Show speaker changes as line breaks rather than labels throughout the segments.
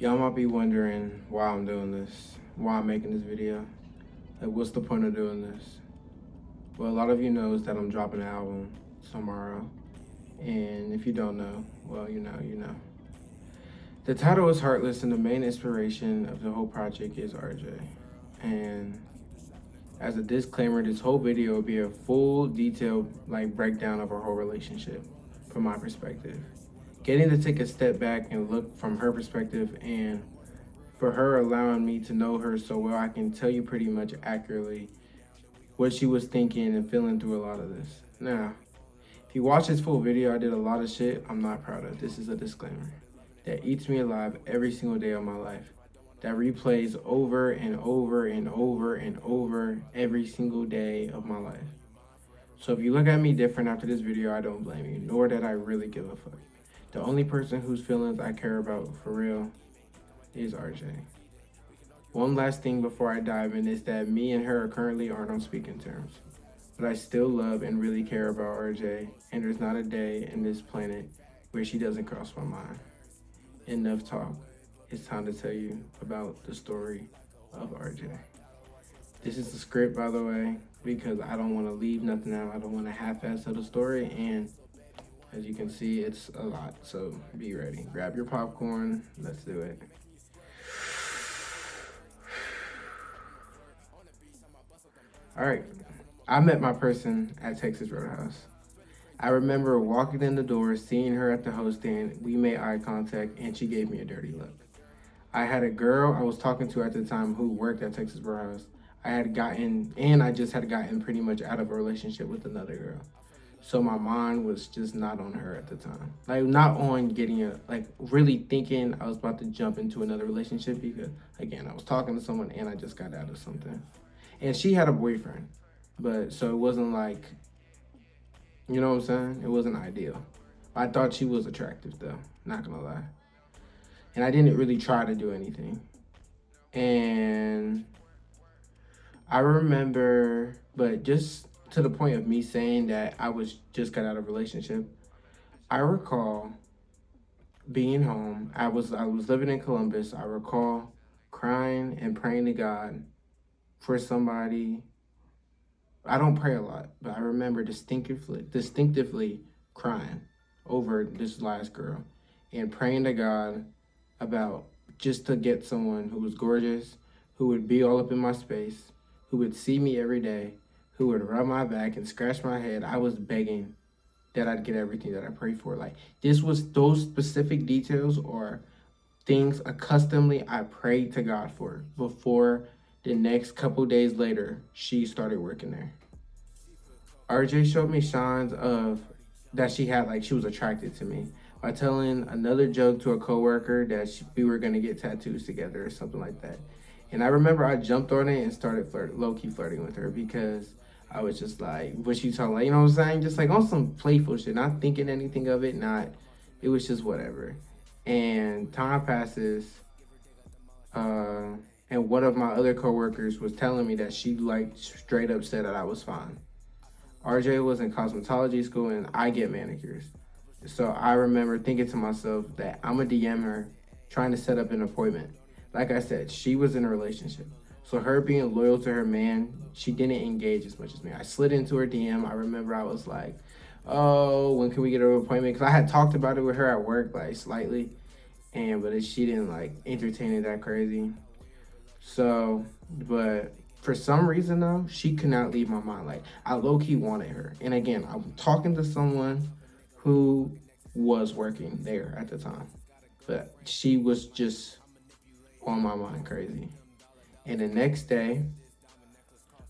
Y'all might be wondering why I'm doing this, why I'm making this video. Like, what's the point of doing this? Well, a lot of you knows that I'm dropping an album tomorrow. And if you don't know, well, you know. The title is Heartless, and the main inspiration of the whole project is RJ. And as a disclaimer, this whole video will be a full detailed breakdown of our whole relationship from my perspective. Getting to take a step back and look from her perspective, and for her allowing me to know her so well, I can tell you pretty much accurately what she was thinking and feeling through a lot of this. Now, if you watch this full video, I did a lot of shit I'm not proud of. This is a disclaimer that eats me alive every single day of my life, that replays over and over and over and over every single day of my life. So if you look at me different after this video, I don't blame you, nor that I really give a fuck. The only person whose feelings I care about for real is RJ. One last thing before I dive in is that me and her currently aren't on speaking terms. But I still love and really care about RJ, and there's not a day in this planet where she doesn't cross my mind. Enough talk. It's time to tell you about the story of RJ. This is the script, by the way, because I don't want to leave nothing out. I don't want to half-ass tell the story, and as you can see, it's a lot. So be ready. Grab your popcorn. Let's do it. All right. I met my person at Texas Roadhouse. I remember walking in the door, seeing her at the host stand. We made eye contact, and she gave me a dirty look. I had a girl I was talking to at the time who worked at Texas Roadhouse. I just had gotten pretty much out of a relationship with another girl. So my mind was just not on her at the time. Like, not on really thinking I was about to jump into another relationship because, again, I was talking to someone and I just got out of something. And she had a boyfriend. But, so it wasn't like, you know what I'm saying? It wasn't ideal. I thought she was attractive, though. Not gonna lie. And I didn't really try to do anything. And I remember, but just to the point of me saying that I was just got out of a relationship, I recall being home. I was living in Columbus. I recall crying and praying to God for somebody. I don't pray a lot, but I remember distinctively crying over this last girl and praying to God about just to get someone who was gorgeous, who would be all up in my space, who would see me every day, who would rub my back and scratch my head. I was begging that I'd get everything that I prayed for. Like, those specific details or things accustomedly I prayed to God for before the next couple days later, she started working there. RJ showed me signs of that she was attracted to me by telling another joke to a coworker that we were gonna get tattoos together or something like that. And I remember I jumped on it and started low-key flirting with her because I was just like, what she talking like, you know what I'm saying? Just like on some playful shit, not thinking anything of it, it was just whatever. And time passes, and one of my other coworkers was telling me that she straight up said that I was fine. RJ was in cosmetology school and I get manicures. So I remember thinking to myself that I'm gonna DM her, trying to set up an appointment. Like I said, she was in a relationship. So her being loyal to her man, she didn't engage as much as me. I slid into her DM. I remember I was like, oh, when can we get an appointment? Because I had talked about it with her at work, slightly. But she didn't entertain it that crazy. So, but for some reason though, she could not leave my mind. Like, I low-key wanted her. And again, I'm talking to someone who was working there at the time. But she was just on my mind crazy. And the next day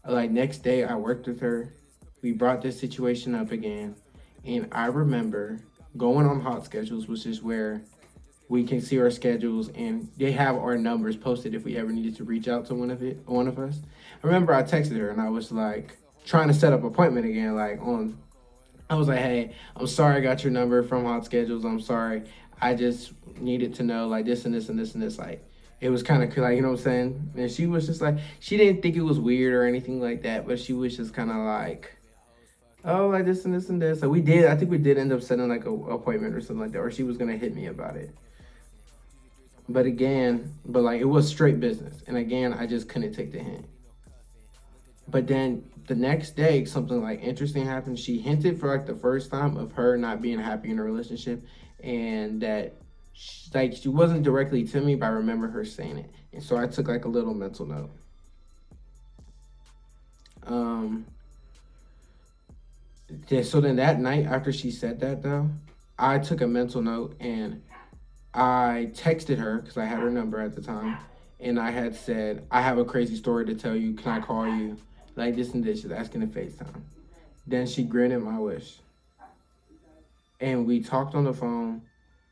I worked with her. We brought this situation up again. And I remember going on Hot Schedules, which is where we can see our schedules and they have our numbers posted if we ever needed to reach out to one of us. I remember I texted her and I was like trying to set up an appointment again, I was like, hey, I'm sorry I got your number from Hot Schedules. I'm sorry. I just needed to know this and this and this and this. It was kind of you know what I'm saying? And she was just she didn't think it was weird or anything like that, but she was just kind of oh, this and this and this. So I think we did end up setting a appointment or something like that, or she was going to hit me about it. but like it was straight business. And again, I just couldn't take the hint. But then the next day, something like interesting happened. She hinted for like the first time of her not being happy in a relationship, and that like she wasn't directly to me, but I remember her saying it, and so I took like a little mental note. Um, yeah, so then that night after she said that though, I took a mental note and I texted her because I had her number at the time, and I had said, "I have a crazy story to tell you. Can I call you?" Like this and this, she's asking to FaceTime. Then she granted my wish, and we talked on the phone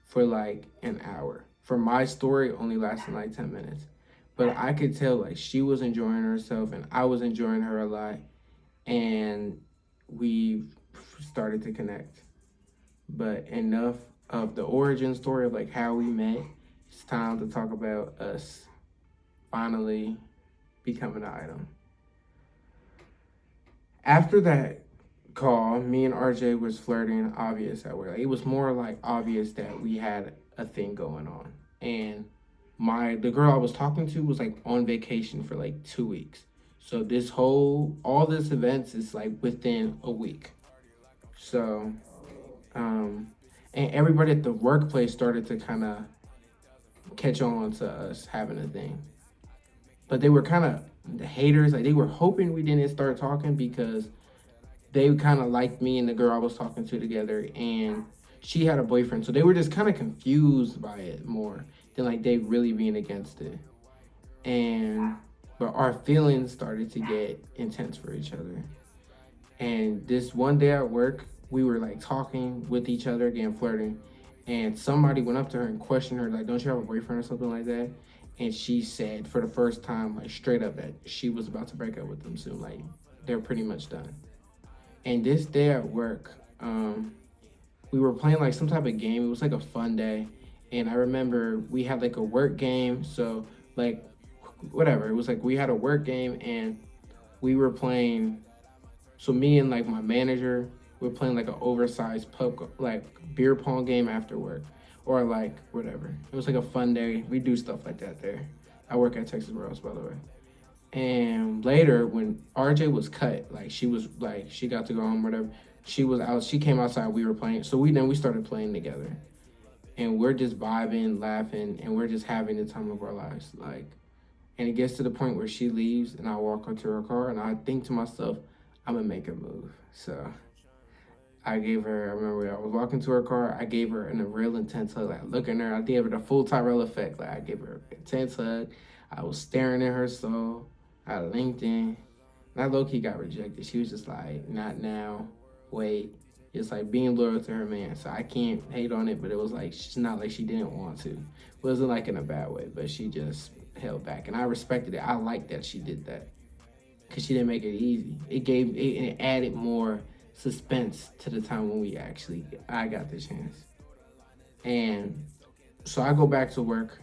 for like an hour. For my story, only lasted like 10 minutes, but I could tell like she was enjoying herself, and I was enjoying her a lot, and we started to connect. But enough of the origin story of like how we met. It's time to talk about us finally becoming an item. After that call, me and RJ was flirting, obvious that way. Like, it was more like obvious that we had a thing going on. And the girl I was talking to was like on vacation for like 2 weeks. So all this events is like within a week. So, um, and everybody at the workplace started to kind of catch on to us having a thing. But they were kind of the haters. Like they were hoping we didn't start talking because they kind of liked me and the girl I was talking to together, and she had a boyfriend. So they were just kind of confused by it more than like they really being against it. And but our feelings started to get intense for each other. And this one day at work, we were like talking with each other again, flirting, and somebody went up to her and questioned her, like, "Don't you have a boyfriend or something like that?" And she said, for the first time, like straight up, that she was about to break up with them soon. Like they're pretty much done. And this day at work, we were playing like some type of game. It was like a fun day, and I remember we had like a work game. So like, whatever. It was like we had a work game, and we were playing. So me and like my manager, we're playing like an oversized like beer pong game after work, or like whatever. It was like a fun day. We do stuff like that there. I work at Texas Roadhouse, by the way. And later, when RJ was cut, like she was like she got to go home, whatever. She was out. She came outside. We were playing. So we started playing together, and we're just vibing, laughing, and we're just having the time of our lives. Like, and it gets to the point where she leaves, and I walk up to her car, and I think to myself, I'm gonna make a move. So I gave her. I remember I was walking to her car. I gave her a real intense hug, like looking at her. I gave her the full Tyrell effect. Like I gave her an intense hug. I was staring at her soul. I linked in. And I low key got rejected. She was just like, "Not now. Wait." It's like being loyal to her man. So I can't hate on it, but it was like she's not like she didn't want to. It wasn't like in a bad way, but she just held back, and I respected it. I liked that she did that because she didn't make it easy. It added more suspense to the time when I got the chance. And so I go back to work.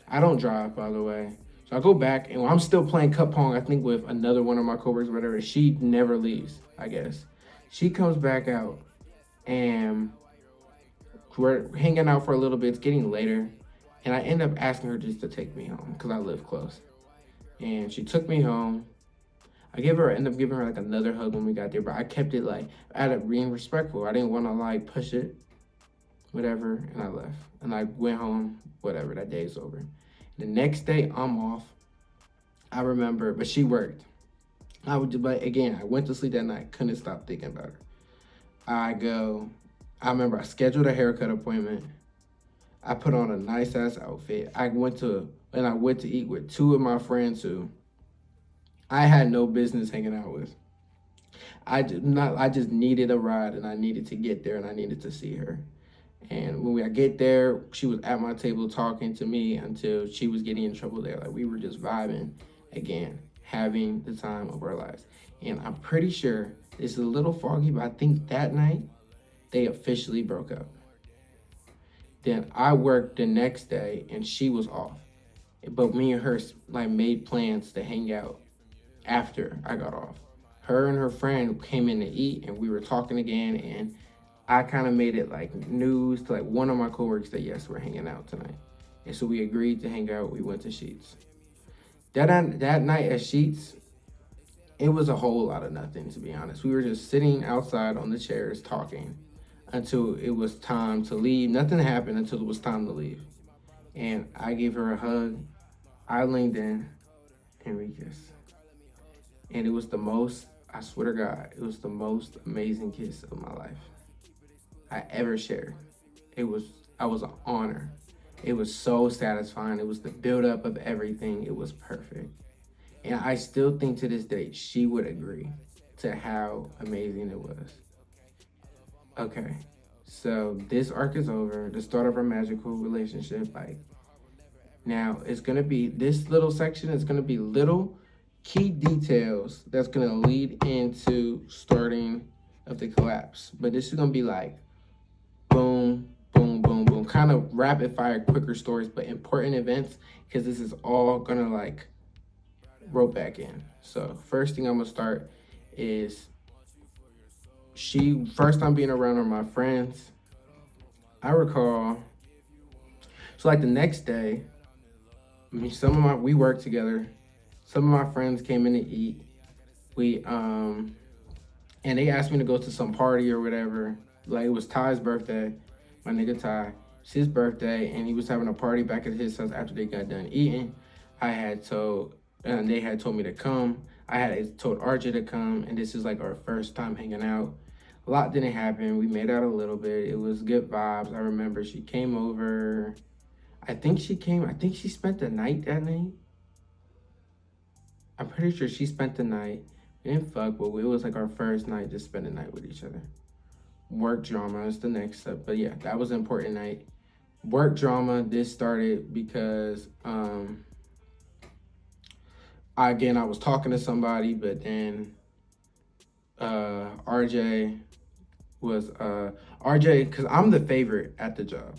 I don't drive, by the way. So I go back, and I'm still playing cup pong, I think, with another one of my coworkers, whatever. She never leaves, I guess. She comes back out, and we're hanging out for a little bit. It's getting later, and I end up asking her just to take me home because I live close. And she took me home. Ended up giving her like another hug when we got there, but I kept it like out of being respectful. I didn't want to like push it, whatever, and I left. And I went home, whatever, that day's over. The next day, I'm off. I remember, but she worked. But again, I went to sleep that night, couldn't stop thinking about her. I remember I scheduled a haircut appointment. I put on a nice ass outfit. I went to eat with two of my friends who I had no business hanging out with. I just needed a ride, and I needed to get there, and I needed to see her. And when I get there, she was at my table talking to me until she was getting in trouble there. Like we were just vibing again, having the time of our lives. And I'm pretty sure it's a little foggy, but I think that night they officially broke up. Then I worked the next day, and she was off. But me and her like made plans to hang out after I got off. Her and her friend came in to eat, and we were talking again, and I kind of made it like news to like one of my coworkers that yes, we're hanging out tonight. And so we agreed to hang out. We went to Sheets. That night at Sheets, it was a whole lot of nothing, to be honest. We were just sitting outside on the chairs talking until it was time to leave. Nothing happened until it was time to leave. And I gave her a hug. I leaned in and we kissed. And it was the most, I swear to God, it was the most amazing kiss of my life I ever shared. It was, I was an honor. It was so satisfying. It was the buildup of everything. It was perfect. And I still think to this day, she would agree to how amazing it was. Okay. So this arc is over. The start of our magical relationship. Like, now it's gonna be, this little section is gonna be little key details that's gonna lead into starting of the collapse. But this is gonna be like boom, boom, boom, boom, kind of rapid fire, quicker stories, but important events, because this is all gonna like rope back in. So first thing I'm gonna start is she first time being around her, my friends. I recall, so like the next day, we worked together. Some of my friends came in to eat. We and they asked me to go to some party or whatever. Like it was Ty's birthday, my nigga Ty. It's his birthday, and he was having a party back at his house after they got done eating. I had told, and they had told me to come. I had told RJ to come, and this is like our first time hanging out. A lot didn't happen. We made out a little bit. It was good vibes. I remember she came over. I think she spent the night that night. I'm pretty sure she spent the night. We didn't fuck, but it was like our first night just spend the night with each other. Work drama is the next step. But yeah, that was an important night. Work drama, this started because I was talking to somebody, but then RJ was RJ, because I'm the favorite at the job.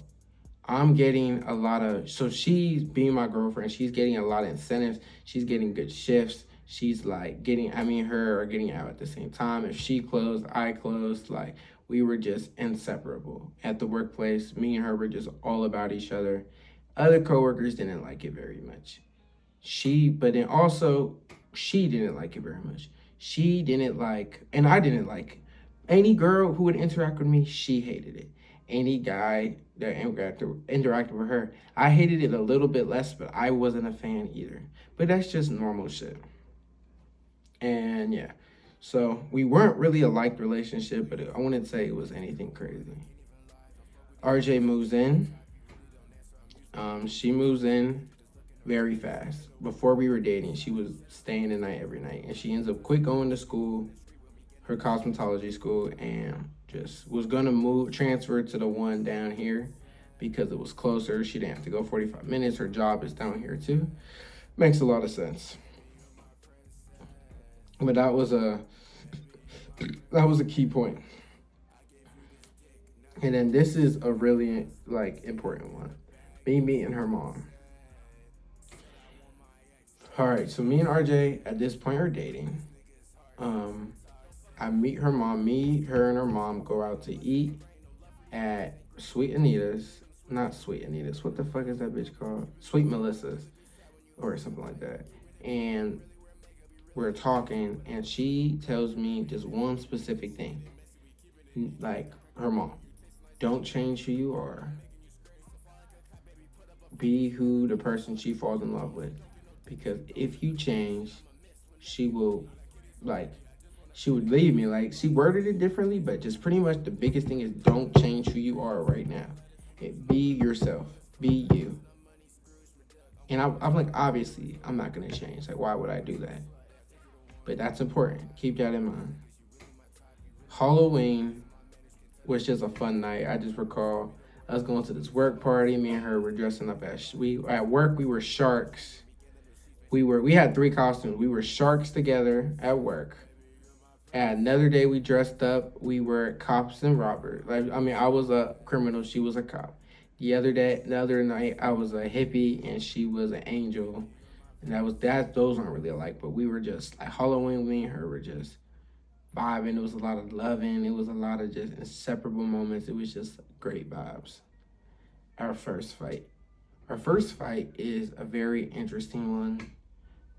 I'm getting a lot of, so she's being my girlfriend, she's getting a lot of incentives, she's getting good shifts, she's like getting, I mean, her are getting out at the same time. If she closed, I closed, like we were just inseparable at the workplace. Me and her were just all about each other. Other coworkers didn't like it very much. But then also, she didn't like it very much. She didn't like, and I didn't like, any girl who would interact with me, she hated it. Any guy that interacted with her, I hated it a little bit less, but I wasn't a fan either. But that's just normal shit. And yeah, so we weren't really a liked relationship, but I wouldn't say it was anything crazy. RJ moves in. She moves in very fast. Before we were dating, she was staying the night every night, and she ends up quit going to school, her cosmetology school, and just was gonna transfer to the one down here because it was closer. She didn't have to go 45 minutes. Her job is down here too. Makes a lot of sense. But that was a key point. And then this is a really like important one. Me meeting her mom. All right, so me and RJ at this point are dating. I meet her mom. Me, her, and her mom go out to eat at Sweet Anita's. Not Sweet Anita's. What the fuck is that bitch called? Sweet Melissa's, or something like that. And we're talking, and she tells me just one specific thing. Like her mom, don't change who you are. Be who the person she falls in love with. Because if you change, she will, like, she would leave me. Like, she worded it differently, but just pretty much the biggest thing is don't change who you are right now. Be yourself. Be you. And I'm like, obviously, I'm not going to change. Like, why would I do that? But that's important. Keep that in mind. Halloween was just a fun night. I just recall us going to this work party. Me and her were dressing up at work. We were sharks. We had 3 costumes. We were sharks together at work. At another day, we dressed up. We were cops and robbers. Like, I mean, I was a criminal. She was a cop. The other night, I was a hippie and she was an angel. And those aren't really alike, but we were just like Halloween. Me and her were just vibing. It was a lot of loving. It was a lot of just inseparable moments. It was just great vibes. Our first fight. Our first fight is a very interesting one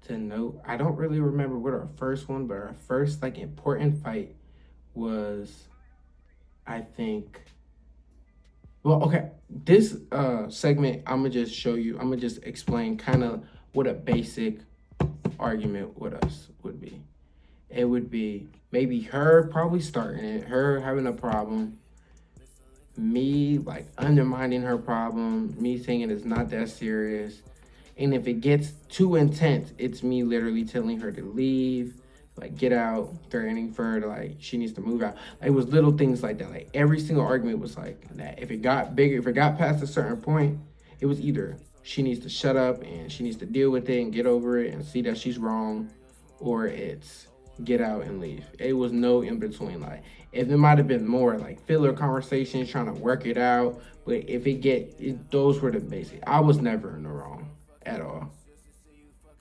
to note. I don't really remember what our first one, but our first like important fight was, I think. Well, okay. This segment, I'm gonna just show you. I'm gonna just explain kind of what a basic argument with us would be. It would be maybe her probably starting it, her having a problem, me like undermining her problem, me saying it's not that serious. And if it gets too intense, it's me literally telling her to leave, like get out, threatening for her to like she needs to move out. Like, it was little things like that. Like every single argument was like that. If it got bigger, if it got past a certain point, it was either she needs to shut up and she needs to deal with it and get over it and see that she's wrong, or it's get out and leave. It was no in between. Like if it might have been more like filler conversations, trying to work it out, but if those were the basic. I was never in the wrong at all,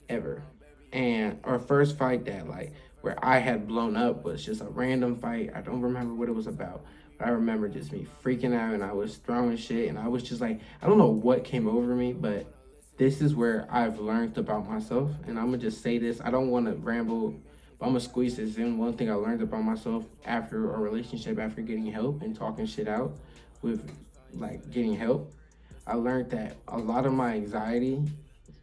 ever. And our first fight that like where I had blown up was just a random fight. I don't remember what it was about. But I remember just me freaking out and I was throwing shit and I was just like, I don't know what came over me, but this is where I've learned about myself. And I'm gonna just say this. I don't want to ramble, but I'm gonna squeeze this in. One thing I learned about myself after a relationship, after getting help and talking shit out with like getting help, I learned that a lot of my anxiety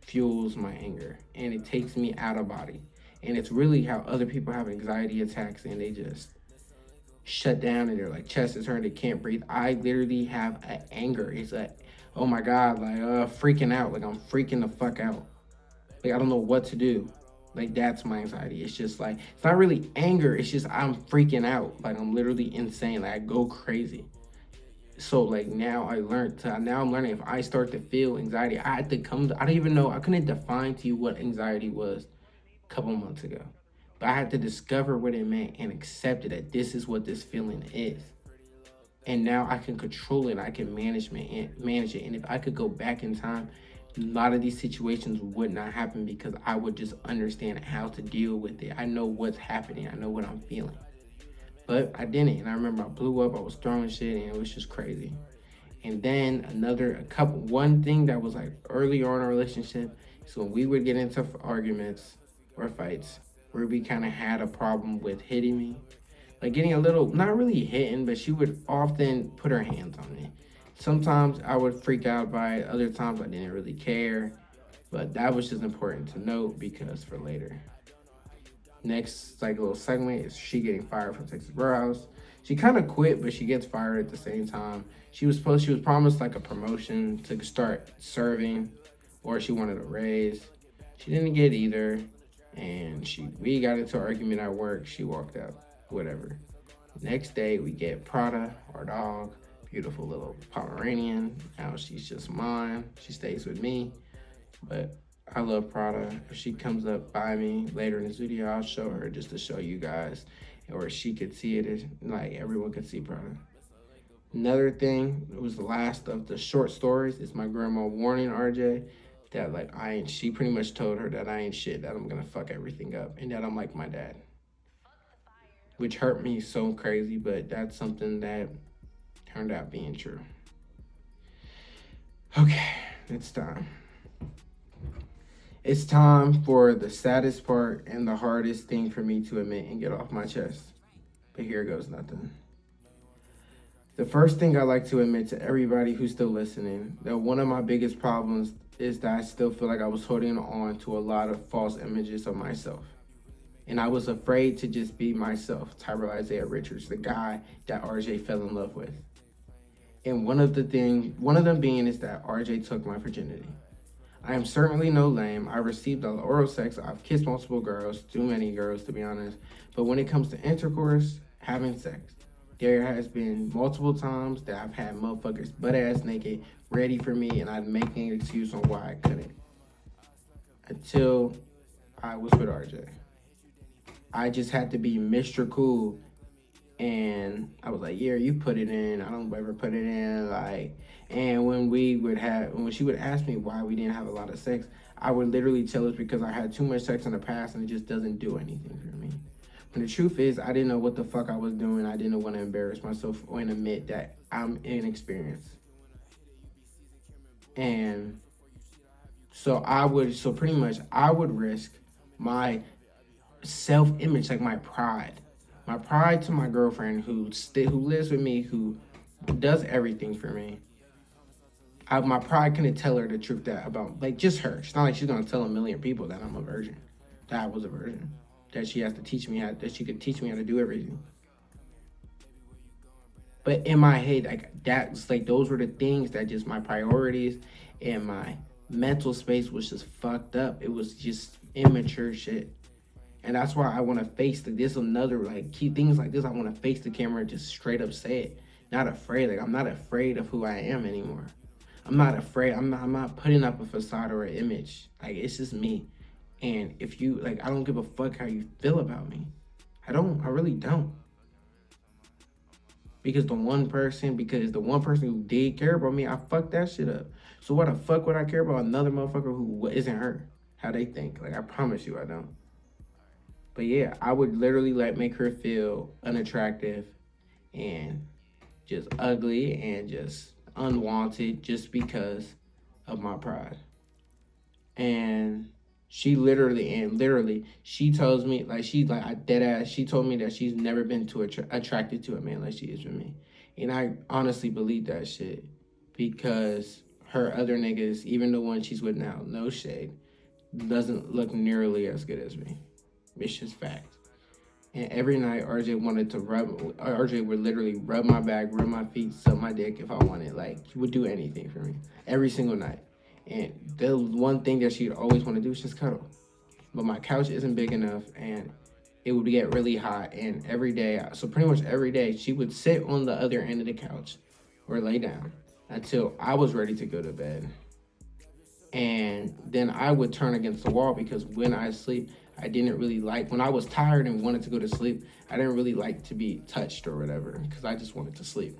fuels my anger and it takes me out of body. And it's really how other people have anxiety attacks and they just shut down and their like chest is hurting, they can't breathe. I literally have an anger. It's like, oh my God, like freaking out. Like I'm freaking the fuck out. Like I don't know what to do. Like that's my anxiety. It's just like it's not really anger, it's just I'm freaking out. Like I'm literally insane. Like I go crazy. So like now I'm learning if I start to feel anxiety, I had to I don't even know, I couldn't define to you what anxiety was a couple months ago. But I had to discover what it meant and accept it that this is what this feeling is. And now I can control it, I can manage it. And if I could go back in time, a lot of these situations would not happen because I would just understand how to deal with it. I know what's happening, I know what I'm feeling. But I didn't. And I remember I blew up, I was throwing shit, and it was just crazy. And then one thing that was like early on in our relationship is when we would get into arguments or fights where we kind of had a problem with hitting me, like getting a little, not really hitting, but she would often put her hands on me. Sometimes I would freak out by it, other times I didn't really care. But that was just important to note because for later. Next, like little segment is she getting fired from Texas Roadhouse. She kind of quit, but she gets fired at the same time. She was promised like a promotion to start serving, or she wanted a raise. She didn't get either, and we got into an argument at work. She walked out, whatever. Next day, we get Prada, our dog, beautiful little Pomeranian. Now she's just mine. She stays with me, but I love Prada. If she comes up by me later in this video, I'll show her just to show you guys, or she could see it, like everyone could see Prada. Another thing, it was the last of the short stories, is my grandma warning RJ that like she pretty much told her that I ain't shit, that I'm gonna fuck everything up, and that I'm like my dad. Which hurt me so crazy, but that's something that turned out being true. Okay, it's time. It's time for the saddest part and the hardest thing for me to admit and get off my chest. But here goes nothing. The first thing I like to admit to everybody who's still listening, that one of my biggest problems is that I still feel like I was holding on to a lot of false images of myself. And I was afraid to just be myself, Tyrell Isaiah Richards, the guy that RJ fell in love with. And one of them being is that RJ took my virginity. I am certainly no lame. I received oral sex. I've kissed multiple girls, too many girls to be honest. But when it comes to intercourse, having sex, there has been multiple times that I've had motherfuckers butt ass naked, ready for me, and I'd make an excuse on why I couldn't. Until I was with RJ. I just had to be Mr. Cool. And I was like, yeah, you put it in. I don't ever put it in. Like, and when she would ask me why we didn't have a lot of sex, I would literally tell her because I had too much sex in the past and it just doesn't do anything for me. And the truth is, I didn't know what the fuck I was doing. I didn't want to embarrass myself or admit that I'm inexperienced. And So pretty much I would risk my self-image, like my pride to my girlfriend who lives with me, who does everything for me. My pride couldn't tell her the truth that about like just her. It's not like she's gonna tell a million people that I'm a virgin, that I was a virgin, that she has to teach me how that she could teach me how to do everything. But in my head, like that's like those were the things that just my priorities and my mental space was just fucked up. It was just immature shit. And that's why I want to face this another like key things like this. I want to face the camera and just straight up say it. Not afraid. Like I'm not afraid of who I am anymore. I'm not afraid. I'm not putting up a facade or an image. Like it's just me. And if you like, I don't give a fuck how you feel about me. I don't. I really don't. Because the one person who did care about me, I fucked that shit up. So what the fuck would I care about another motherfucker who isn't her? How they think? Like I promise you, I don't. But yeah, I would literally like make her feel unattractive and just ugly and just unwanted just because of my pride. And she tells me like she's like I dead ass. She told me that she's never been attracted to a man like she is with me, and I honestly believe that shit because her other niggas, even the one she's with now, no shade, doesn't look nearly as good as me. It's just fact. And every night, RJ would literally rub my back, rub my feet, suck my dick if I wanted. Like, he would do anything for me. Every single night. And the one thing that she'd always want to do is just cuddle. But my couch isn't big enough, and it would get really hot. And every day, so pretty much every day, she would sit on the other end of the couch or lay down until I was ready to go to bed. And then I would turn against the wall because when I sleep, I didn't really like when I was tired and wanted to go to sleep. I didn't really like to be touched or whatever because I just wanted to sleep.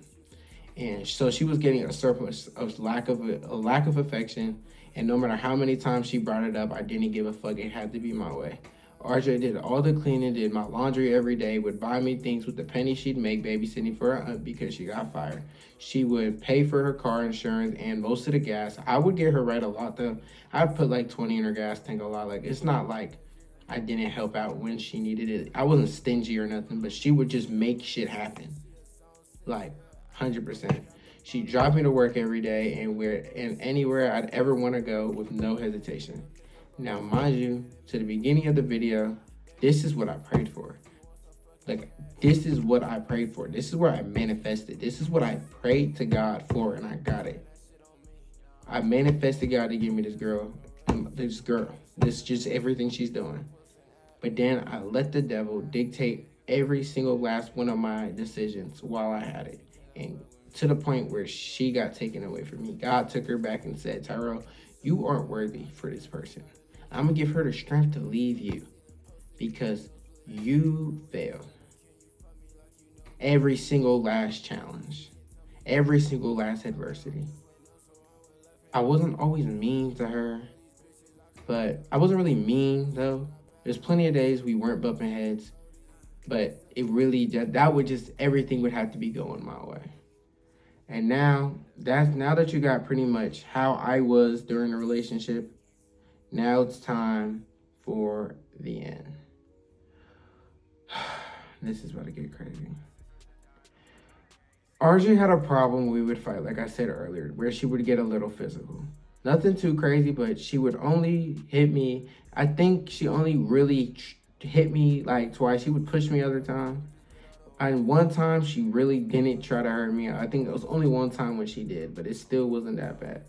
And so she was getting a surplus of a lack of affection. And no matter how many times she brought it up, I didn't give a fuck. It had to be my way. RJ did all the cleaning, did my laundry every day, would buy me things with the penny she'd make babysitting for her aunt because she got fired. She would pay for her car insurance and most of the gas. I would get her right a lot though. I'd put like 20 in her gas tank a lot. Like it's not like I didn't help out when she needed it. I wasn't stingy or nothing, but she would just make shit happen. Like 100%. She'd drive me to work every day and anywhere I'd ever want to go with no hesitation. Now, mind you, to the beginning of the video, this is what I prayed for. Like, this is what I prayed for. This is where I manifested. This is what I prayed to God for, and I got it. I manifested God to give me this girl. This is just everything she's doing. But then I let the devil dictate every single last one of my decisions while I had it. And to the point where she got taken away from me. God took her back and said, Tyrell, you aren't worthy for this person. I'm going to give her the strength to leave you because you failed. Every single last challenge, every single last adversity. I wasn't always mean to her, but I wasn't really mean though. There's plenty of days we weren't bumping heads, but it really everything would have to be going my way. And now that you got pretty much how I was during the relationship, now it's time for the end. This is about to get crazy. RJ had a problem we would fight, like I said earlier, where she would get a little physical. Nothing too crazy, but she would only hit me. I think she only really hit me like twice. She would push me other time. And one time she really didn't try to hurt me. I think it was only one time when she did, but it still wasn't that bad.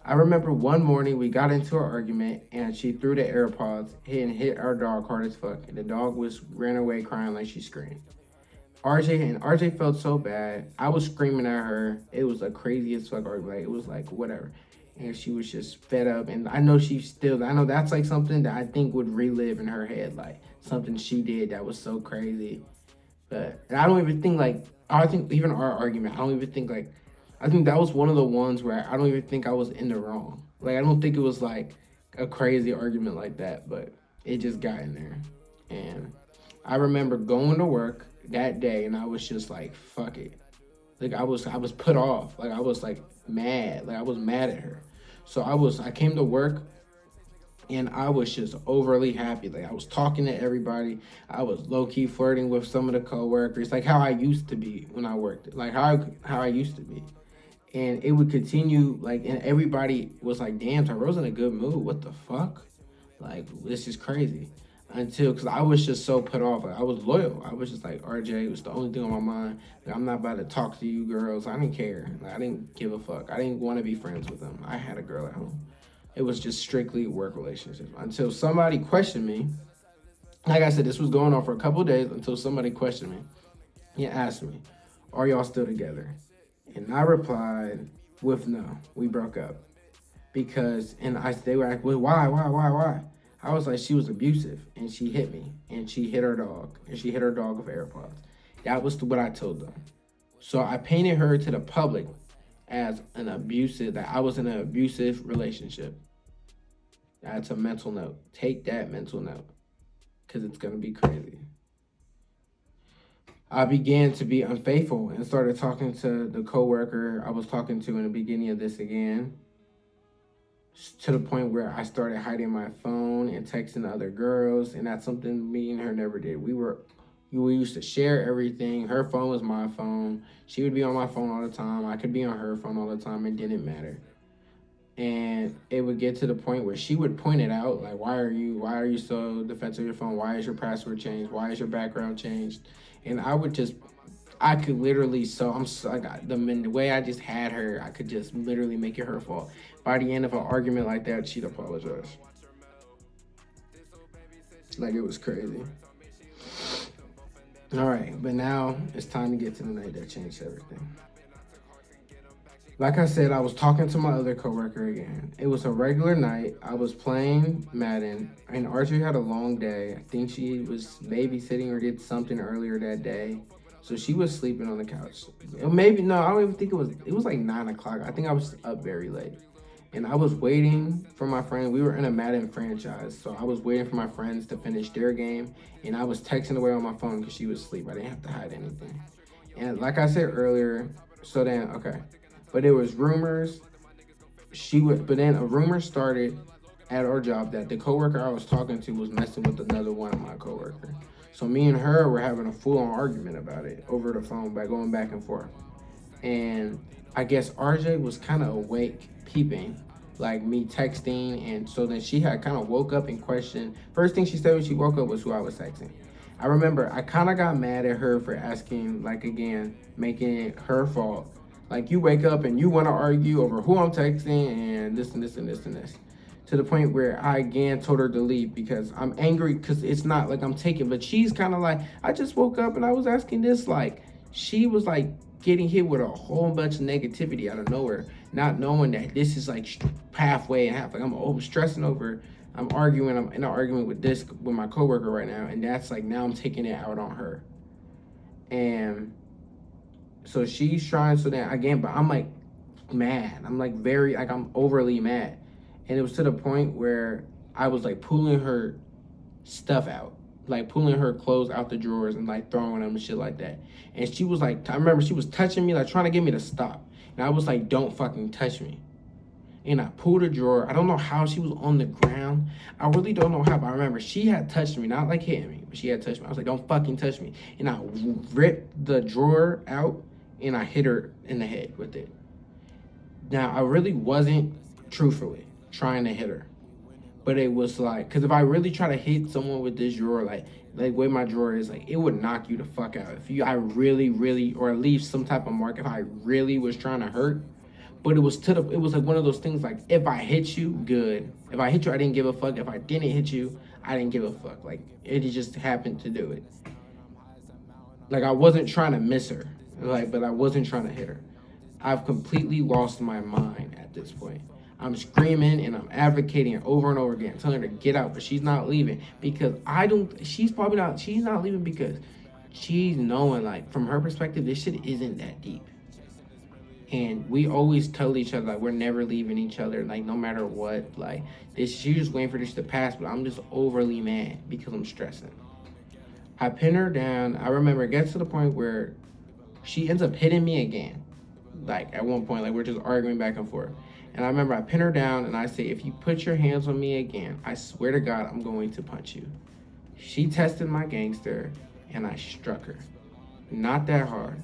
I remember one morning we got into an argument and she threw the AirPods and hit our dog hard as fuck. And the dog ran away crying like she screamed. RJ felt so bad. I was screaming at her. It was the craziest fuck argument. Like, it was like whatever. And she was just fed up. And I know that's like something that I think would relive in her head. Like something she did that was so crazy. But I don't even think I think even our argument, I think that was one of the ones where I don't even think I was in the wrong. Like, I don't think it was like a crazy argument like that, but it just got in there. And I remember going to work that day and I was just like, fuck it. Like I was put off. Like I was like mad. Like I was mad at her. So I came to work And I was just overly happy. Like I was talking to everybody. I was low key flirting with some of the coworkers, like how I used to be when I worked, like how I used to be. And it would continue, like, and everybody was like, "Damn, Tyrone's in a good mood. What the fuck? Like this is crazy." Until, because I was just so put off. Like, I was loyal. I was just like, RJ was the only thing on my mind. Like, I'm not about to talk to you girls. I didn't care. Like, I didn't give a fuck. I didn't want to be friends with them. I had a girl at home. It was just strictly work relationships until somebody questioned me. Like I said, this was going on for a couple of days until somebody questioned me. He asked me, "Are y'all still together?" And I replied with no. We broke up because, and they were like, "Well, why?" I was like, she was abusive and she hit me and she hit her dog and she hit her dog with AirPods. That was what I told them. So I painted her to the public as an abusive, that I was in an abusive relationship. That's a mental note. Take that mental note because it's going to be crazy. I began to be unfaithful and started talking to the coworker I was talking to in the beginning of this again, to the point where I started hiding my phone and texting other girls, and that's something me and her never did. We used to share everything. Her phone was my phone. She would be on my phone all the time. I could be on her phone all the time. It didn't matter. And it would get to the point where she would point it out, like, why are you so defensive of your phone? Why is your password changed? Why is your background changed? And I could literally, the way I just had her, I could just literally make it her fault. By the end of an argument like that, she'd apologize. Like, it was crazy. All right, but now it's time to get to the night that changed everything. Like I said, I was talking to my other coworker again. It was a regular night. I was playing Madden, and Archie had a long day. I think she was babysitting or did something earlier that day. So she was sleeping on the couch. Maybe, no, I don't even think it was like 9 o'clock. I think I was up very late. And I was waiting for my friend. We were in a Madden franchise. So I was waiting for my friends to finish their game. And I was texting away on my phone because she was asleep. I didn't have to hide anything. And like I said earlier, so then, okay. But there was rumors. But then a rumor started at our job that the coworker I was talking to was messing with another one of my coworkers. So me and her were having a full-on argument about it over the phone, by going back and forth. And I guess RJ was kind of awake, peeping, like me texting, and so then she had kind of woke up and questioned. First thing she said when she woke up was who I was texting. I remember I kind of got mad at her for asking, like, again, making it her fault. Like, you wake up and you want to argue over who I'm texting and this and this and this and this. To the point where I again told her to leave because I'm angry, because it's not like I'm taking, but she's kind of like, I just woke up and I was asking this. Like, she was like getting hit with a whole bunch of negativity out of nowhere, not knowing that this is like halfway and half. Like, I'm stressing over, I'm in an argument with my coworker right now, and that's like, now I'm taking it out on her. And so she's trying, so then again, but I'm like mad. I'm like I'm overly mad. And it was to the point where I was like pulling her stuff out, like pulling her clothes out the drawers and like throwing them and shit like that. And she was like, I remember she was touching me, like trying to get me to stop. And I was like, don't fucking touch me. And I pulled a drawer. I don't know how she was on the ground. I really don't know how, but I remember she had touched me, not like hitting me, but she had touched me. I was like, don't fucking touch me. And I ripped the drawer out and I hit her in the head with it. Now, I really wasn't, truthfully, trying to hit her. But it was like, because if I really try to hit someone with this drawer, like the way my drawer is, like, it would knock you the fuck out. I really, or leave some type of mark if I really was trying to hurt. But it was like one of those things, like, if I hit you, good. If I hit you, I didn't give a fuck. If I didn't hit you, I didn't give a fuck. Like, it just happened to do it. Like, I wasn't trying to miss her. Like, but I wasn't trying to hit her. I've completely lost my mind at this point. I'm screaming and I'm advocating over and over again, telling her to get out, but she's not leaving because she's not leaving because she's knowing, like, from her perspective, this shit isn't that deep. And we always tell each other, like, we're never leaving each other, like, no matter what. Like, she's just waiting for this to pass, but I'm just overly mad because I'm stressing. I pin her down. I remember it gets to the point where she ends up hitting me again. Like, at one point, like, we're just arguing back and forth. And I remember I pinned her down and I said, if you put your hands on me again, I swear to God, I'm going to punch you. She tested my gangster and I struck her. Not that hard,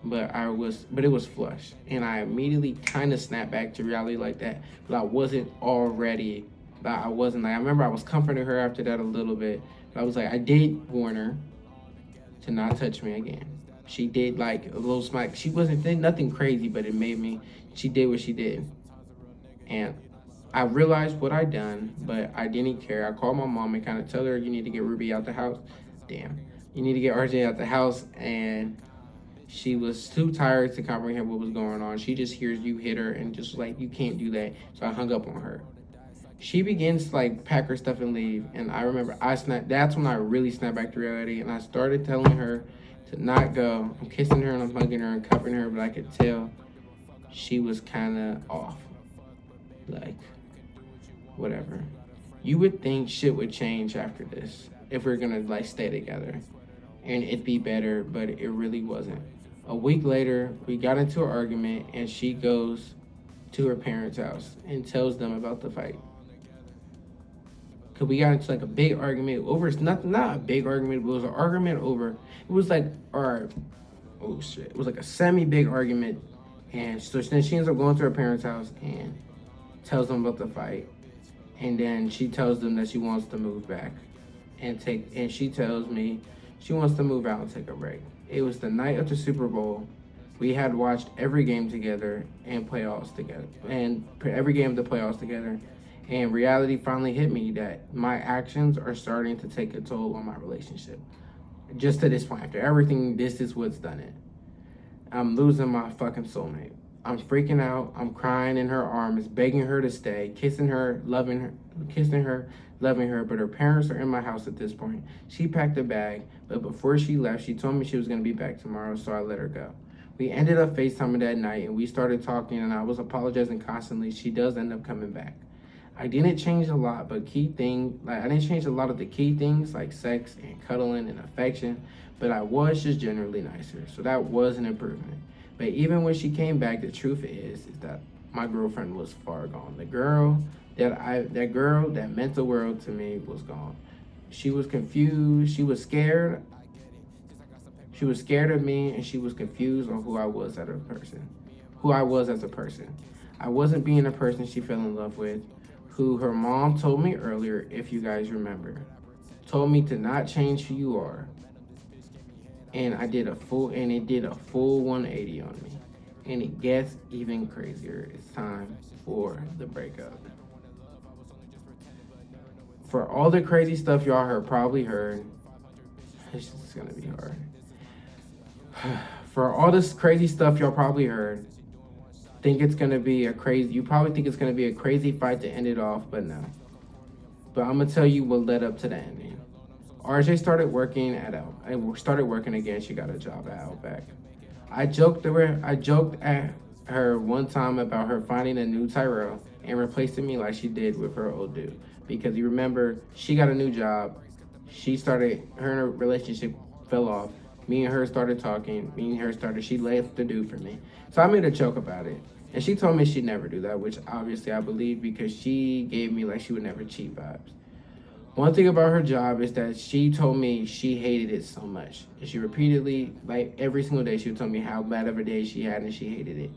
but it was flush. And I immediately kind of snapped back to reality like that. But I wasn't already, I wasn't like, I remember I was comforting her after that a little bit. But I was like, I did warn her to not touch me again. She did like a little smack. She wasn't nothing crazy, but it made me, she did what she did. And I realized what I done, but I didn't care. I called my mom and kind of tell her, you need to get Ruby out the house. Damn. You need to get RJ out the house. And she was too tired to comprehend what was going on. She just hears you hit her and just like, you can't do that. So I hung up on her. She begins to like pack her stuff and leave. And I remember I snapped. That's when I really snapped back to reality. And I started telling her to not go. I'm kissing her and I'm hugging her and covering her, but I could tell she was kind of off. Like, whatever. You would think shit would change after this if we're gonna like stay together and it'd be better, but it really wasn't. A week later, we got into an argument and she goes to her parents' house and tells them about the fight. Cause we got into like a big argument over not a big argument, but it was an argument over, it was like oh shit. It was like a semi-big argument. And so then she ends up going to her parents' house and tells them about the fight. And then she tells them that she wants to move back and she tells me she wants to move out and take a break. It was the night of the Super Bowl. We had watched every game together and playoffs together, and every game of the playoffs together. And reality finally hit me that my actions are starting to take a toll on my relationship. Just to this point, after everything, this is what's done it. I'm losing my fucking soulmate. I'm freaking out. I'm crying in her arms, begging her to stay, kissing her, loving her, but her parents are in my house at this point. She packed a bag, but before she left, she told me she was going to be back tomorrow, so I let her go. We ended up FaceTiming that night, and we started talking, and I was apologizing constantly. She does end up coming back. I didn't change a lot, but I didn't change a lot of the key things, like sex and cuddling and affection, but I was just generally nicer, so that was an improvement. But even when she came back, the truth is that my girlfriend was far gone. That girl, that meant the world to me, was gone. She was confused. She was scared. She was scared of me, and she was confused on who I was as a person. I wasn't being a person she fell in love with, who her mom told me earlier, if you guys remember, told me to not change who you are. And it did a full 180 on me. And it gets even crazier. It's time for the breakup. For all the crazy stuff y'all probably heard, it's just gonna be hard. For all this crazy stuff y'all probably heard, you probably think it's gonna be a crazy fight to end it off, but no. But I'm gonna tell you what led up to the ending. RJ started working again. She got a job at Outback. I joked at her one time about her finding a new Tyrell and replacing me like she did with her old dude. Because you remember, she got a new job. Her and her relationship fell off. Me and her started talking. She left the dude for me. So I made a joke about it. And she told me she'd never do that, which obviously I believe because she gave me like she would never cheat vibes. One thing about her job is that she told me she hated it so much. And she repeatedly, like every single day, she would tell me how bad of a day she had and she hated it.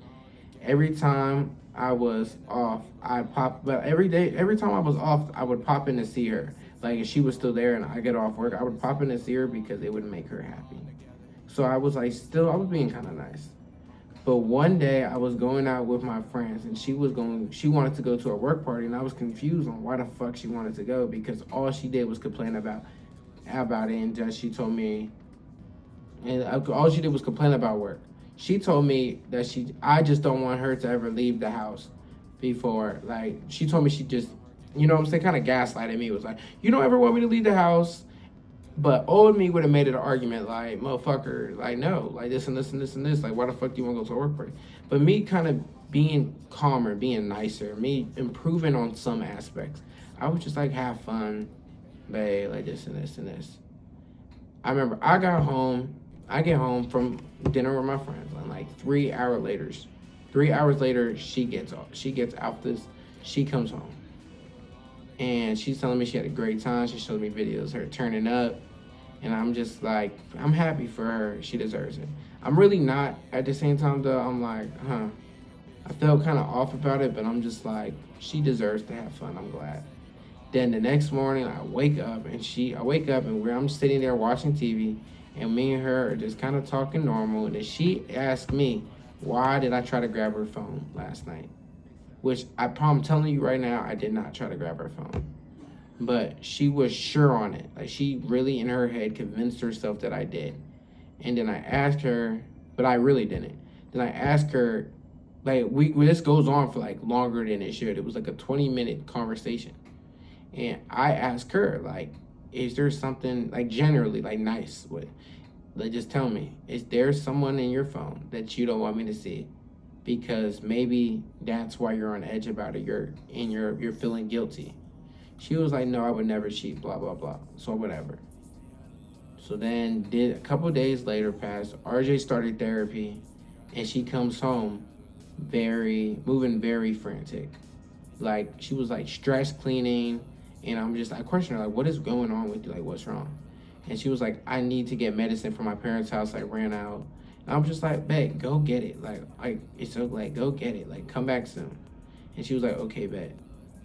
Every time I was off, every time I was off, I would pop in to see her. Like if she was still there and I get off work, I would pop in to see her because it would make her happy. So I was being kind of nice. But one day I was going out with my friends and she wanted to go to a work party and I was confused on why the fuck she wanted to go because all she did was complain about it and just she told me, and all she did was complain about work. She told me that I just don't want her to ever leave the house before, like she told me she just, you know what I'm saying, kind of gaslighted me. It was like, you don't ever want me to leave the house. But old me would have made it an argument like, motherfucker, like, no, like this and this and this and this. Like, why the fuck do you want to go to a work party? But me kind of being calmer, being nicer, me improving on some aspects. I was just like, have fun, babe, like this and this and this. I remember I get home from dinner with my friends, and like 3 hours later, 3 hours later, she gets out this, she comes home. And she's telling me she had a great time. She showed me videos of her turning up. And I'm just like, I'm happy for her. She deserves it. I'm really not. At the same time, though, I'm like, I felt kind of off about it, but I'm just like, she deserves to have fun. I'm glad. Then the next morning, I wake up and I'm sitting there watching TV, and me and her are just kind of talking normal. And then she asked me, why did I try to grab her phone last night? Which I'm telling you right now, I did not try to grab her phone. But she was sure on it. Like, she really in her head convinced herself that I did. And then I asked her, but I really didn't. Then I asked her, like, this goes on for like longer than it should. It was like a 20-minute conversation. And I asked her, like, is there something, like, generally, like, nice with, like, just tell me, is there someone in your phone that you don't want me to see? Because maybe that's why you're on edge about it. You're feeling guilty. She was like, no, I would never cheat, blah, blah, blah. So whatever. So then a couple of days later passed. RJ started therapy, and she comes home moving very frantic. Like, she was like stress cleaning, and I questioned her, like, what is going on with you? Like, what's wrong? And she was like, I need to get medicine from my parents' house. I ran out. And I'm just like, bet, go get it. Like it's so, like, go get it. Like, come back soon. And she was like, okay, bet.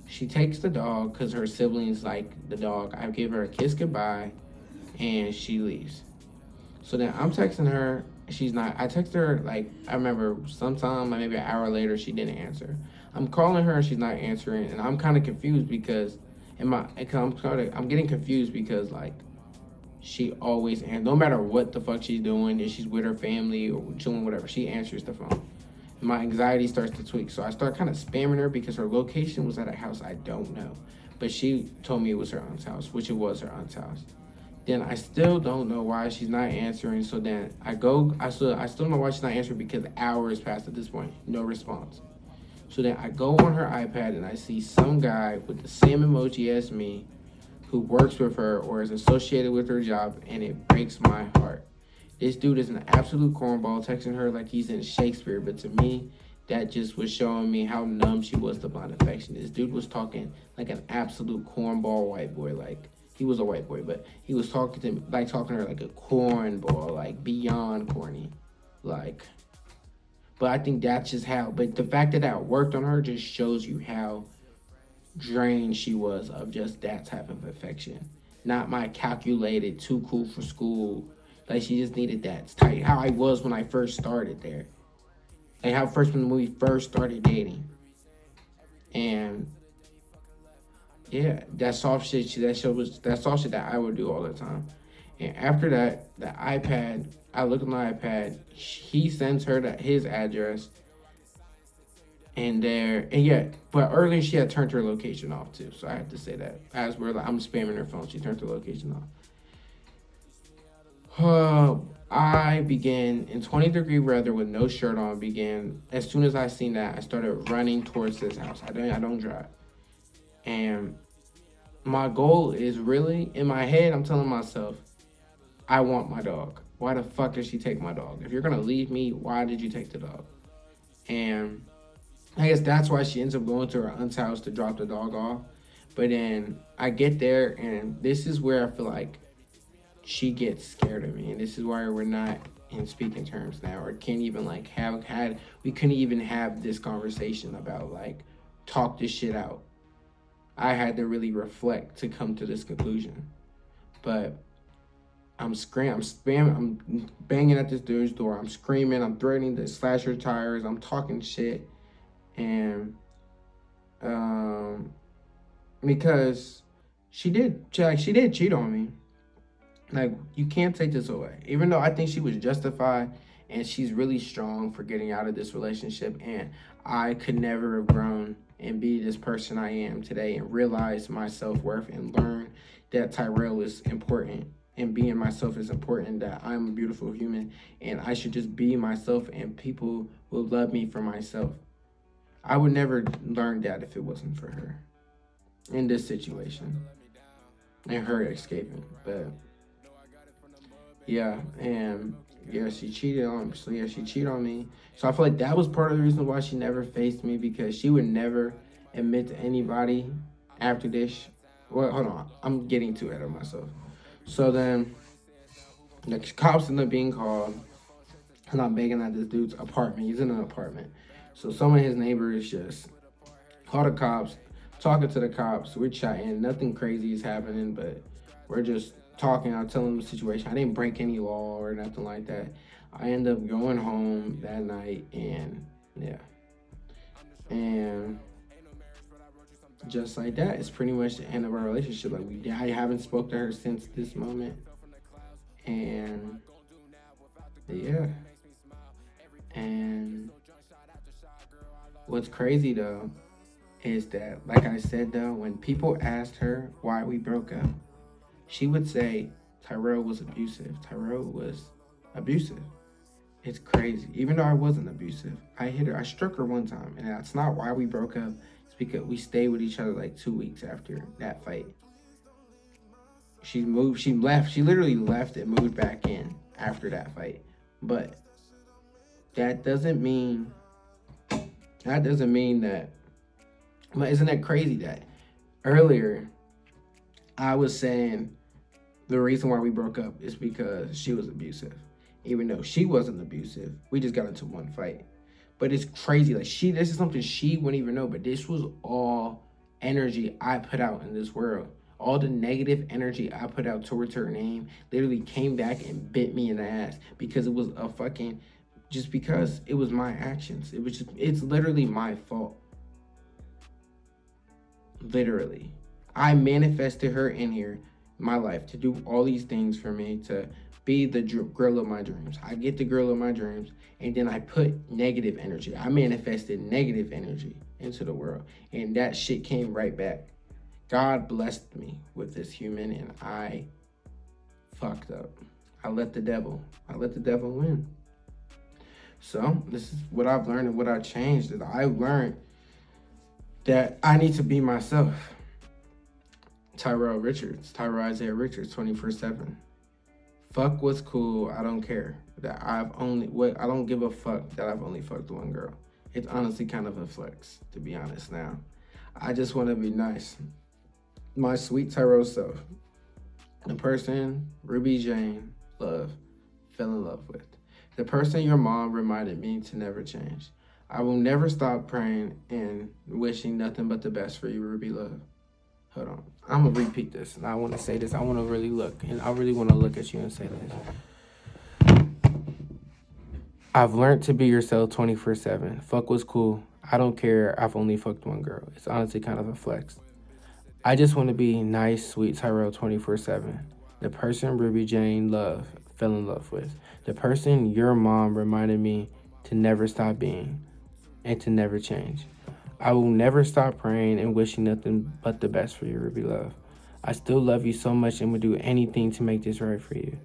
She takes the dog because her siblings like the dog. I give her a kiss goodbye, and she leaves. So then I'm texting her. She's not. I text her, like, I remember sometime, like maybe an hour later, she didn't answer. I'm calling her, she's not answering, and I'm kind of confused because I'm getting confused because, like, she always, and no matter what the fuck she's doing, if she's with her family or chilling, whatever, she answers the phone. And my anxiety starts to tweak, so I start kind of spamming her because her location was at a house I don't know, but she told me it was her aunt's house, which it was her aunt's house. Then I still don't know why she's not answering. So then I still don't know why she's not answering because hours passed at this point, no response. So then I go on her iPad and I see some guy with the same emoji as me who works with her or is associated with her job, and it breaks my heart. This dude is an absolute cornball, texting her like he's in Shakespeare, but to me, that just was showing me how numb she was to blind affection. This dude was talking like an absolute cornball white boy. Like, he was a white boy, but he was talking to her like a cornball, like beyond corny. Like, but I think that's just how, but the fact that that worked on her just shows you how drained she was of just that type of affection. Not my calculated, too cool for school. Like, she just needed that tight. How I was when I first started there. Like, when we first started dating. And yeah, that soft shit, that soft shit that I would do all the time. And after that, the iPad, I look at my iPad, he sends her his address. And yeah, but earlier she had turned her location off too. So I have to say that. As I'm spamming her phone, she turned her location off. I began in 20-degree weather with no shirt on. As soon as I seen that, I started running towards this house. I don't drive. And my goal is really, in my head, I'm telling myself, I want my dog. Why the fuck did she take my dog? If you're going to leave me, why did you take the dog? And I guess that's why she ends up going to her aunt's house to drop the dog off. But then I get there, and this is where I feel like she gets scared of me. And this is why we're not in speaking terms now, or can't even like we couldn't even have this conversation about like talk this shit out. I had to really reflect to come to this conclusion. But I'm spamming, I'm banging at this dude's door. I'm screaming, I'm threatening to slash her tires, I'm talking shit. And because she did cheat on me. Like, you can't take this away. Even though I think she was justified and she's really strong for getting out of this relationship, and I could never have grown and be this person I am today and realize my self-worth and learn that Tyrell is important and being myself is important, that I'm a beautiful human and I should just be myself and people will love me for myself. I would never learn that if it wasn't for her in this situation and her escaping. But yeah, and Yeah, she cheated on me. So yeah, she cheated on me. So I feel like that was part of the reason why she never faced me, because she would never admit to anybody after this. Well, hold on. I'm getting too ahead of myself. So then the cops end up being called. And I'm begging at this dude's apartment. He's in an apartment. So some of his neighbors just call the cops, talking to the cops. We're chatting. Nothing crazy is happening, but we're just talking. I tell him the situation. I didn't break any law or nothing like that. I end up going home that night, and yeah. And just like that, it's pretty much the end of our relationship. Like I haven't spoke to her since this moment. And yeah. And what's crazy though is that, like I said though, when people asked her why we broke up, she would say Tyrell was abusive. Tyrell was abusive. It's crazy. Even though I wasn't abusive, I hit her. I struck her one time, and that's not why we broke up. It's because we stayed with each other like 2 weeks after that fight. She moved. She left. She literally left and moved back in after that fight. But that doesn't mean that. But isn't that crazy that earlier I was saying the reason why we broke up is because she was abusive. Even though she wasn't abusive, we just got into one fight. But it's crazy. Like this is something she wouldn't even know. But this was all energy I put out in this world. All the negative energy I put out towards her name literally came back and bit me in the ass because it was just because it was my actions. It's literally my fault. Literally. I manifested her in here, my life, to do all these things for me, to be the girl of my dreams. I get the girl of my dreams, and then I put negative energy. I manifested negative energy into the world, and that shit came right back. God blessed me with this human, and I fucked up. I let the devil win. So this is what I've learned and what I changed. Is I learned that I need to be myself. Tyrell Isaiah Richards, 24/7. Fuck what's cool. I don't care. I don't give a fuck that I've only fucked one girl. It's honestly kind of a flex, to be honest now. I just want to be nice. My sweet Tyrell self. The person Ruby Jane fell in love with. The person your mom reminded me to never change. I will never stop praying and wishing nothing but the best for you, Ruby Love. Hold on. I'm going to repeat this, and I want to say this. I want to really look, and I really want to look at you and say this. I've learned to be yourself 24/7. Fuck what's cool. I don't care. I've only fucked one girl. It's honestly kind of a flex. I just want to be nice, sweet Tyrell 24/7. The person Ruby Jane fell in love with. The person your mom reminded me to never stop being and to never change. I will never stop praying and wishing nothing but the best for you, Ruby Love. I still love you so much and would do anything to make this right for you.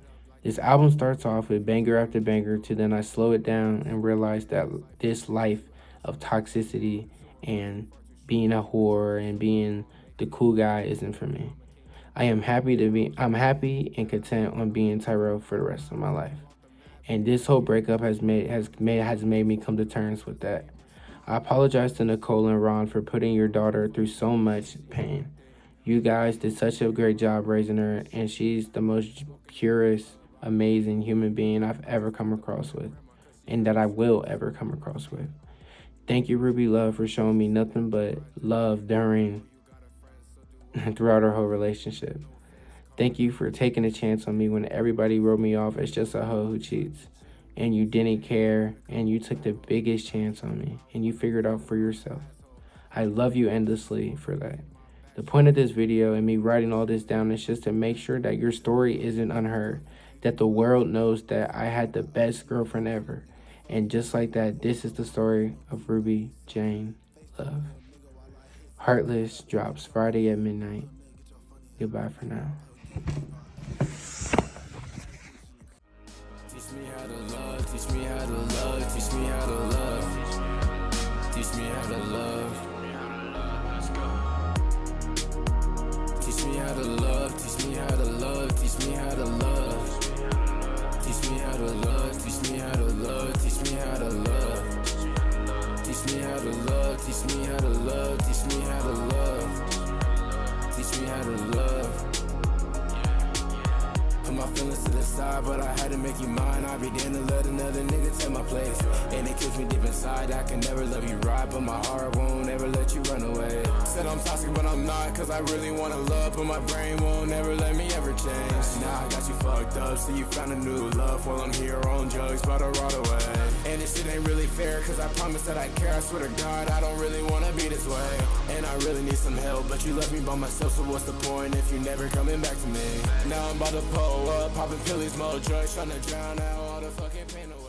This album starts off with banger after banger, to then I slow it down and realize that this life of toxicity and being a whore and being the cool guy isn't for me. I'm happy and content on being Tyrell for the rest of my life. And this whole breakup has made me come to terms with that. I apologize to Nicole and Ron for putting your daughter through so much pain. You guys did such a great job raising her, and she's the most purest, amazing human being I've ever come across with, and that I will ever come across with. Thank you, Ruby Love, for showing me nothing but love throughout our whole relationship. Thank you for taking a chance on me when everybody wrote me off as just a hoe who cheats. And you didn't care, and you took the biggest chance on me, and you figured out for yourself. I love you endlessly for that. The point of this video and me writing all this down is just to make sure that your story isn't unheard, that the world knows that I had the best girlfriend ever. And just like that, this is the story of Ruby Jane Love. Heartless drops Friday at midnight. Goodbye for now.
Teach me how to love, teach me how to love, teach me how to love, teach me how to love. Teach me how to love, teach me how to love, teach me how to love, Teach me how to love, teach me how to love, teach me how to love. Teach me how to love, teach me how to love, teach me how to love. Teach me how to love. Put my feelings to the side, but I had to make you mine. I be damned to let another nigga take my place. And it kills me deep inside, I can never love you right, but my heart won't ever let you run away. Said I'm toxic, but I'm not, cause I really wanna love, but my brain won't ever let me ever change. Now I got you fucked up, so you found a new love, while I'm here on drugs, about to rot away. And this shit ain't really fair, cause I promise that I care, I swear to God, I don't really wanna be this way. And I really need some help, but you left me by myself, so what's the point if you never coming back to me? Now I'm about to pull up, popping pillies, more drugs, trying to drown out all the fucking pain away.